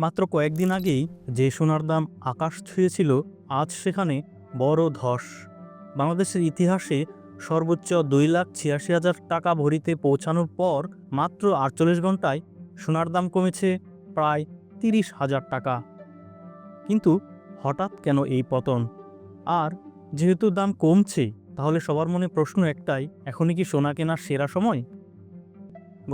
মাত্র কয়েকদিন আগেই যে সোনার দাম আকাশ ছুঁয়েছিল, আজ সেখানে বড় ধস। বাংলাদেশের ইতিহাসে সর্বোচ্চ 2,86,000 টাকা ভরিতে পৌঁছানোর পর মাত্র 48 ঘন্টায় সোনার দাম কমেছে প্রায় 30,000 টাকা। কিন্তু হঠাৎ কেন এই পতন? আর যেহেতু দাম কমছে, তাহলে সবার মনে প্রশ্ন একটাই, এখনই কি সোনা কেনার সেরা সময়?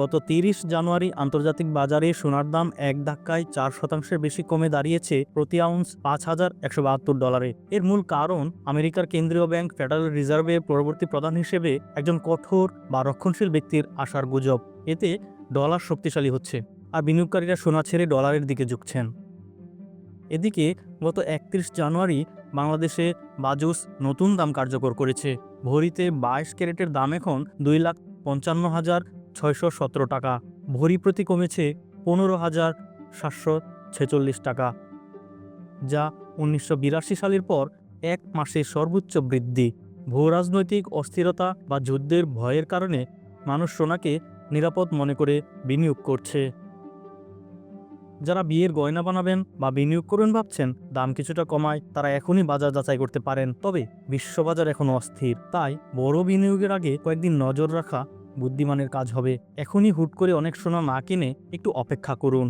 গত 30 জানুয়ারি আন্তর্জাতিক বাজারে সোনার দাম এক ধাক্কায় 4% বেশি কমে দাঁড়িয়েছে প্রতি আউন্স $5,172। এর মূল কারণ আমেরিকার কেন্দ্রীয় ব্যাংক ফেডারেল রিজার্ভের পরবর্তী প্রধান হিসেবে একজন কঠোর বা রক্ষণশীল ব্যক্তির আসার গুজব। এতে ডলার শক্তিশালী হচ্ছে, আর বিনিয়োগকারীরা সোনা ছেড়ে ডলারের দিকে ঝুঁকছেন। এদিকে গত 31 জানুয়ারি বাংলাদেশে বাজুস নতুন দাম কার্যকর করেছে। ভরিতে 22 ক্যারেটের দাম এখন 2,55,617 টাকা। ভরি প্রতি কমেছে 15,746 টাকা, যা 1982 সালের পর এক মাসে সর্বোচ্চ বৃদ্ধি। ভূরাজনৈতিক অস্থিরতা বা যুদ্ধের ভয়ের কারণে মানুষ সোনাকে নিরাপদ মনে করে বিনিয়োগ করছে। যারা বিয়ের গয়না বানাবেন বা বিনিয়োগ করবেন ভাবছেন দাম কিছুটা কমায়, তারা এখনই বাজার যাচাই করতে পারেন। তবে বিশ্ববাজার এখনো অস্থির, তাই বড় বিনিয়োগের আগে কয়েকদিন নজর রাখা বুদ্ধিমানের কাজ হবে। এখনই হুট করে অনেক সোনা না কিনে একটু অপেক্ষা করুন।